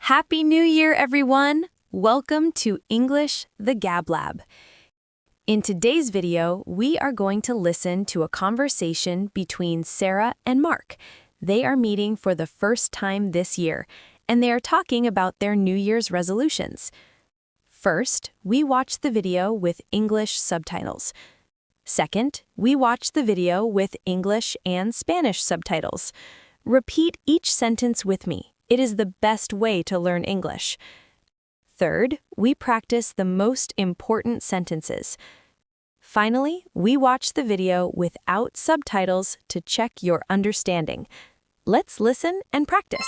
Happy New Year, everyone! Welcome to English, the Gab Lab. In today's video, we are going to listen to a conversation between Sarah and Mark. They are meeting for the first time this year, and they are talking about their New Year's resolutions. First, we watch the video with English subtitles. Second, we watch the video with English and Spanish subtitles. Repeat each sentence with me. It is the best way to learn English. Third, we practice the most important sentences. Finally, we watch the video without subtitles to check your understanding. Let's listen and practice.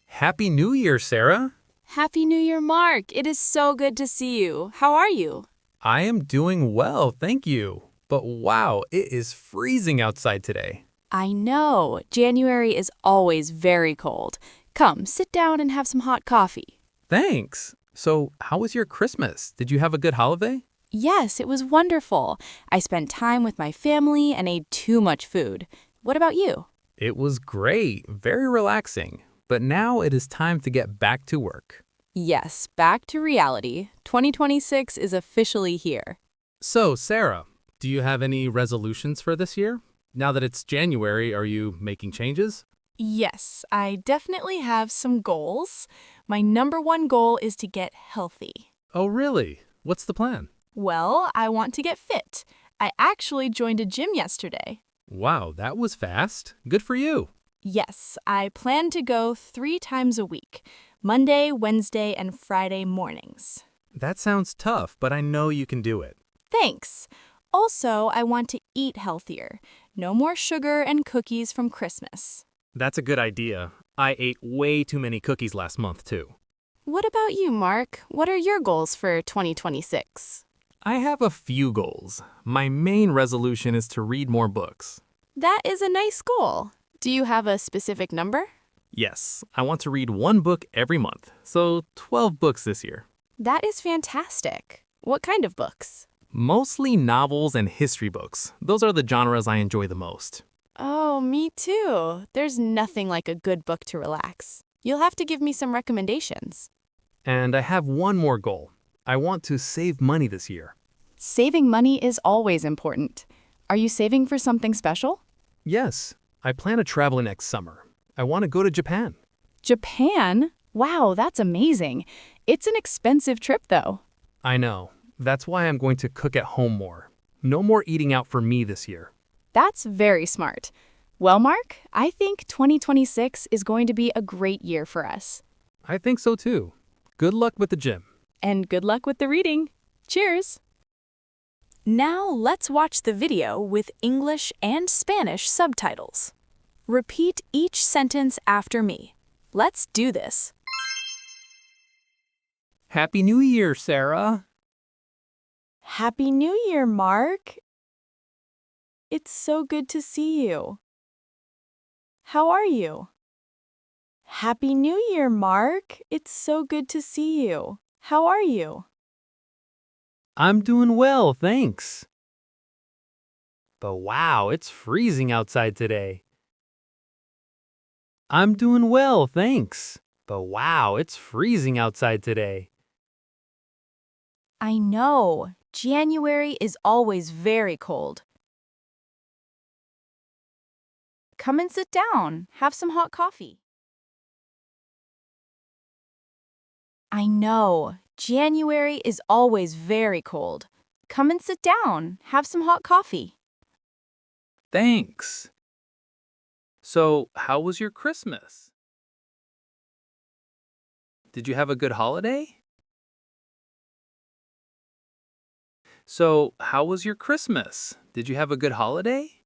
Happy New Year, Sarah. Happy New Year, Mark. It is so good to see you. How are you? I am doing well, thank you. But wow, it is freezing outside today. I know. January is always very cold. Come, sit down and have some hot coffee. Thanks. So, how was your Christmas? Did you have a good holiday? Yes, it was wonderful. I spent time with my family and ate too much food. What about you? It was great, very relaxing. But now it is time to get back to work. Yes, back to reality. 2026 is officially here. So, Sarah, do you have any resolutions for this year? Now that it's January, are you making changes? Yes, I definitely have some goals. My number one goal is to get healthy. Oh, really? What's the plan? Well, I want to get fit. I actually joined a gym yesterday. Wow, that was fast. Good for you. Yes, I plan to go 3 times a week, Monday, Wednesday, and Friday mornings. That sounds tough, but I know you can do it. Thanks. Also, I want to eat healthier. No more sugar and cookies from Christmas. That's a good idea. I ate way too many cookies last month, too. What about you, Mark? What are your goals for 2026? I have a few goals. My main resolution is to read more books. That is a nice goal. Do you have a specific number? Yes, I want to read one book every month, so 12 books this year. That is fantastic. What kind of books? Mostly novels and history books. Those are the genres I enjoy the most. Oh, me too. There's nothing like a good book to relax. You'll have to give me some recommendations. And I have one more goal. I want to save money this year. Saving money is always important. Are you saving for something special? Yes, I plan to travel next summer. I want to go to Japan. Japan? Wow, that's amazing. It's an expensive trip, though. I know. That's why I'm going to cook at home more. No more eating out for me this year. That's very smart. Well, Mark, I think 2026 is going to be a great year for us. I think so too. Good luck with the gym. And good luck with the reading. Cheers! Now let's watch the video with English and Spanish subtitles. Repeat each sentence after me. Let's do this. Happy New Year, Sarah. Happy New Year, Mark. It's so good to see you. How are you? Happy New Year, Mark. It's so good to see you. How are you? I'm doing well, thanks. But wow, it's freezing outside today. I'm doing well, thanks. But wow, it's freezing outside today. I know. January is always very cold. Come and sit down. Have some hot coffee. I know. January is always very cold. Come and sit down. Have some hot coffee. Thanks. So, how was your Christmas? Did you have a good holiday? So, how was your Christmas? Did you have a good holiday?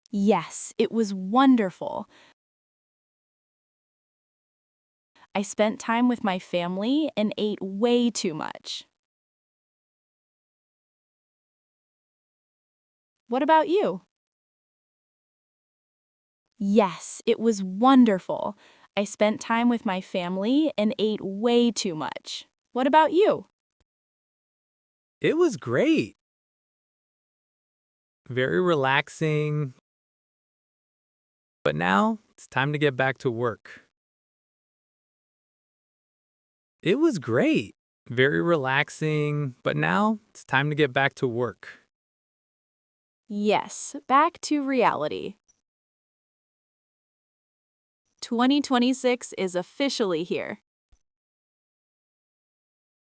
Yes, it was wonderful. I spent time with my family and ate way too much. What about you? Yes, it was wonderful. I spent time with my family and ate way too much. What about you? It was great. Very relaxing. But now it's time to get back to work. It was great. Very relaxing, but now it's time to get back to work. Yes, back to reality. 2026 is officially here.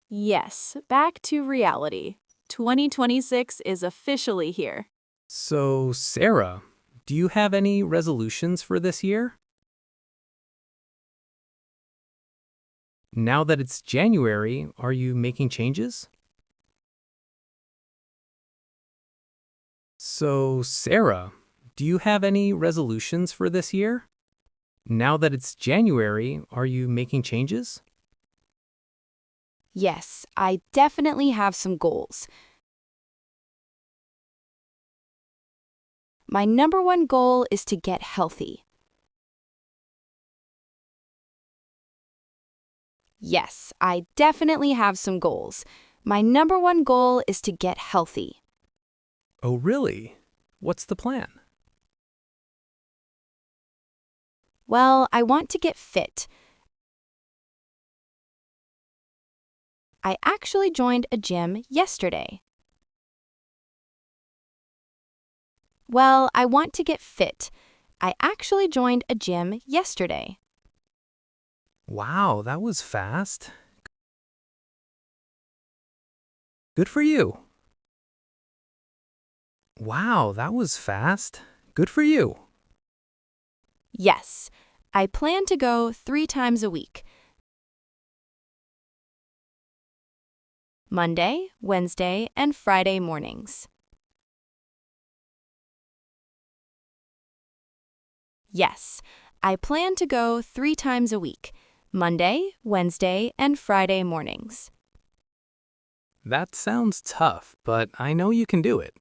Yes, back to reality. 2026 is officially here. So, Sarah, do you have any resolutions for this year? Now that it's January, are you making changes? So, Sarah, do you have any resolutions for this year? Now that it's January, are you making changes? Yes, I definitely have some goals. My number one goal is to get healthy. Yes, I definitely have some goals. My number one goal is to get healthy. Oh, really? What's the plan? Well, I want to get fit. I actually joined a gym yesterday. Well, I want to get fit. I actually joined a gym yesterday. Wow, that was fast. Good for you. Wow, that was fast. Good for you. Yes, I plan to go 3 times a week. Monday, Wednesday, and Friday mornings. Yes, I plan to go 3 times a week. Monday, Wednesday, and Friday mornings. That sounds tough, but I know you can do it.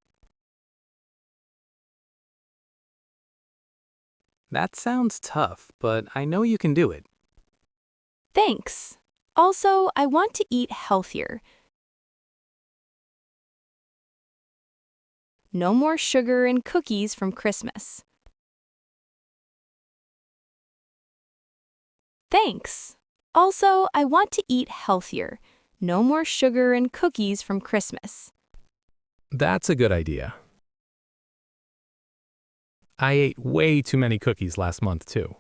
That sounds tough, but I know you can do it. Thanks. Also, I want to eat healthier. No more sugar and cookies from Christmas. Thanks. Also, I want to eat healthier. No more sugar and cookies from Christmas. That's a good idea. I ate way too many cookies last month, too.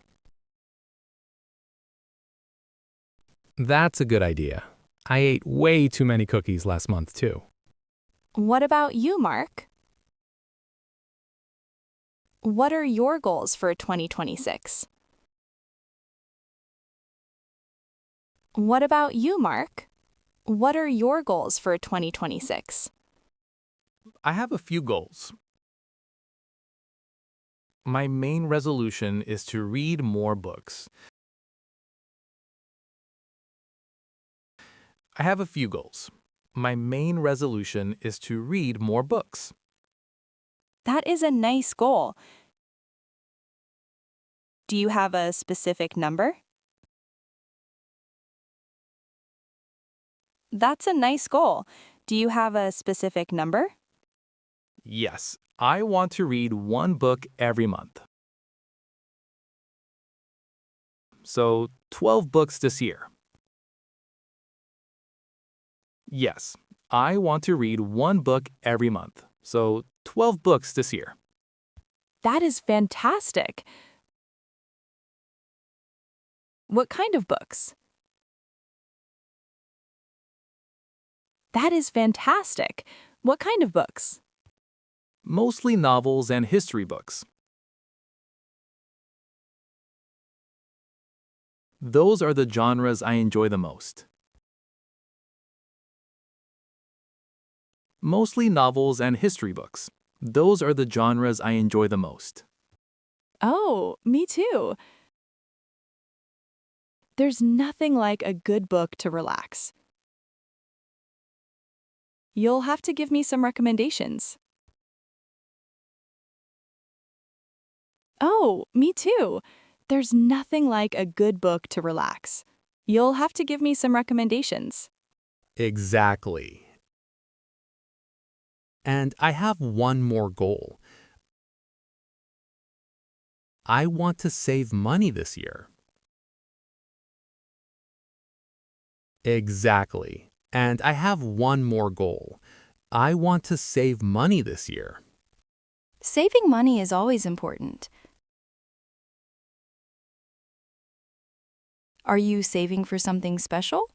That's a good idea. I ate way too many cookies last month, too. What about you, Mark? What are your goals for 2026? What about you, Mark? What are your goals for 2026? I have a few goals. My main resolution is to read more books. I have a few goals. My main resolution is to read more books. That is a nice goal. Do you have a specific number? That's a nice goal. Do you have a specific number? Yes, I want to read one book every month. So, 12 books this year. Yes, I want to read one book every month. So, 12 books this year. That is fantastic. What kind of books? That is fantastic. What kind of books? Mostly novels and history books. Those are the genres I enjoy the most. Mostly novels and history books. Those are the genres I enjoy the most. Oh, me too. There's nothing like a good book to relax. You'll have to give me some recommendations. Oh, me too. There's nothing like a good book to relax. You'll have to give me some recommendations. Exactly. And I have one more goal. I want to save money this year. Exactly. And I have one more goal. I want to save money this year. Saving money is always important. Are you saving for something special?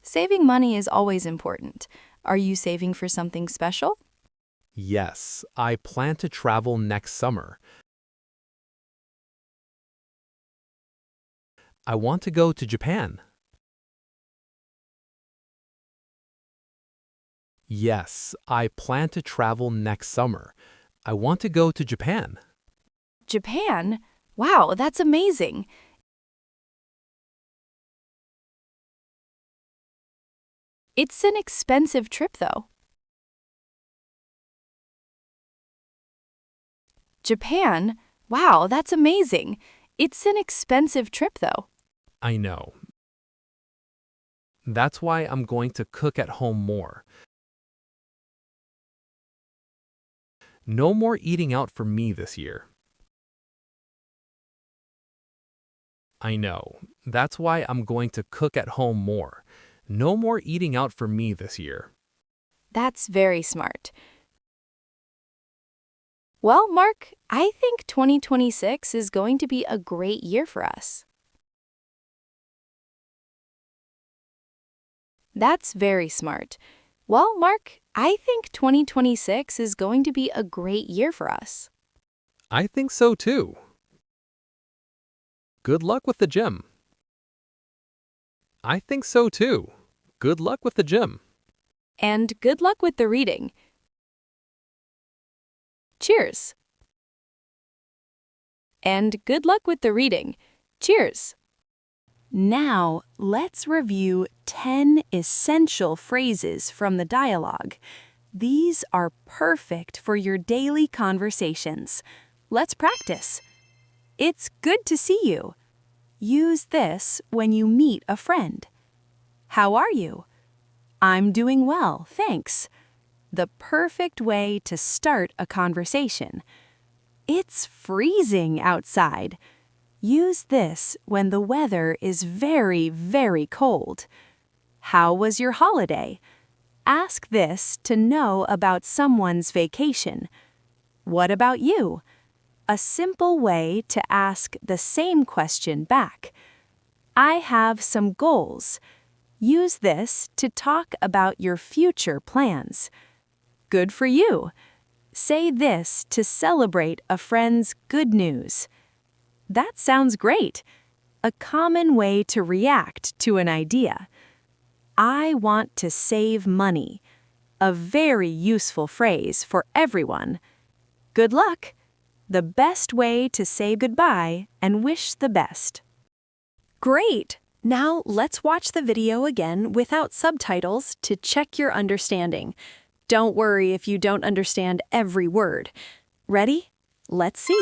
Saving money is always important. Are you saving for something special? Yes, I plan to travel next summer. I want to go to Japan. Yes, I plan to travel next summer. I want to go to Japan. Japan? Wow, that's amazing. It's an expensive trip, though. Japan? Wow, that's amazing. It's an expensive trip, though. I know. That's why I'm going to cook at home more. No more eating out for me this year. I know. That's why I'm going to cook at home more. No more eating out for me this year. That's very smart. Well, Mark, I think 2026 is going to be a great year for us. That's very smart. Well, Mark, I think 2026 is going to be a great year for us. I think so too. Good luck with the gym. I think so too. Good luck with the gym. And good luck with the reading. Cheers. And good luck with the reading. Cheers. Now, let's review 10 essential phrases from the dialogue. These are perfect for your daily conversations. Let's practice. It's good to see you. Use this when you meet a friend. How are you? I'm doing well, thanks. The perfect way to start a conversation. It's freezing outside. Use this when the weather is very, very cold. How was your holiday? Ask this to know about someone's vacation. What about you? A simple way to ask the same question back. I have some goals. Use this to talk about your future plans. Good for you. Say this to celebrate a friend's good news. That sounds great. A common way to react to an idea. I want to save money. A very useful phrase for everyone. Good luck. The best way to say goodbye and wish the best. Great! Now let's watch the video again without subtitles to check your understanding. Don't worry if you don't understand every word. Ready? Let's see.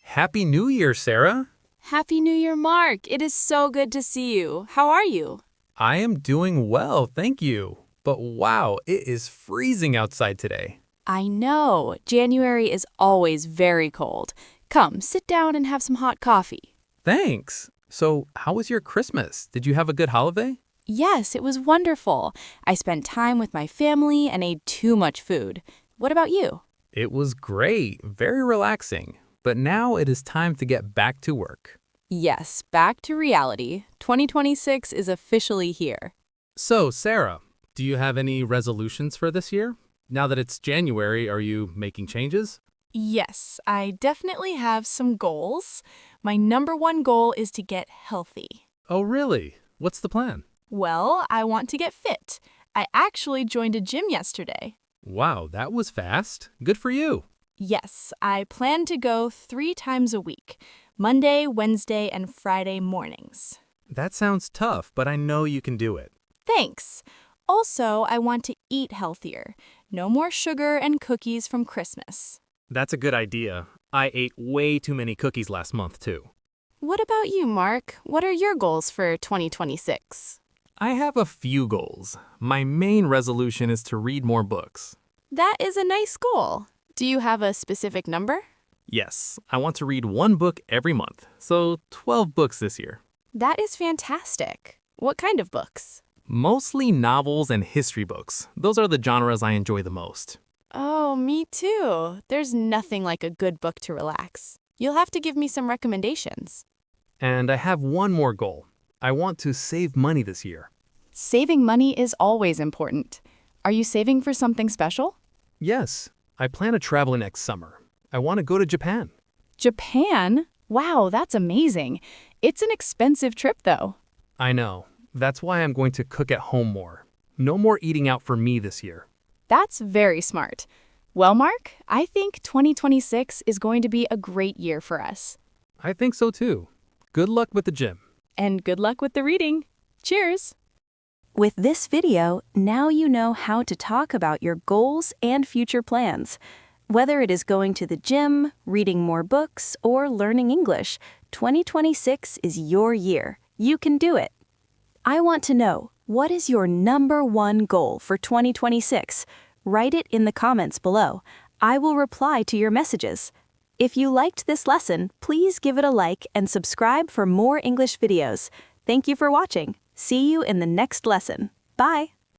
Happy New Year, Sarah. Happy New Year, Mark. It is so good to see you. How are you? I am doing well, thank you. But wow, it is freezing outside today. I know. January is always very cold. Come, sit down and have some hot coffee. Thanks. So, how was your Christmas? Did you have a good holiday? Yes, it was wonderful. I spent time with my family and ate too much food. What about you? It was great, very relaxing. But now it is time to get back to work. Yes, back to reality. 2026 is officially here. So, Sarah, do you have any resolutions for this year? Now that it's January, are you making changes? Yes, I definitely have some goals. My number one goal is to get healthy. Oh, really? What's the plan? Well, I want to get fit. I actually joined a gym yesterday. Wow, that was fast. Good for you. Yes, I plan to go 3 times a week, Monday, Wednesday, and Friday mornings. That sounds tough, but I know you can do it. Thanks. Also, I want to eat healthier. No more sugar and cookies from Christmas. That's a good idea. I ate way too many cookies last month, too. What about you, Mark? What are your goals for 2026? I have a few goals. My main resolution is to read more books. That is a nice goal. Do you have a specific number? Yes, I want to read one book every month, so 12 books this year. That is fantastic. What kind of books? Mostly novels and history books. Those are the genres I enjoy the most. Oh, me too. There's nothing like a good book to relax. You'll have to give me some recommendations. And I have one more goal. I want to save money this year. Saving money is always important. Are you saving for something special? Yes, I plan to travel next summer. I want to go to Japan. Japan? Wow, that's amazing. It's an expensive trip, though. I know. That's why I'm going to cook at home more. No more eating out for me this year. That's very smart. Well, Mark, I think 2026 is going to be a great year for us. I think so too. Good luck with the gym. And good luck with the reading. Cheers! With this video, now you know how to talk about your goals and future plans. Whether it is going to the gym, reading more books, or learning English, 2026 is your year. You can do it. I want to know, what is your #1 goal for 2026? Write it in the comments below. I will reply to your messages. If you liked this lesson, please give it a like and subscribe for more English videos. Thank you for watching. See you in the next lesson. Bye!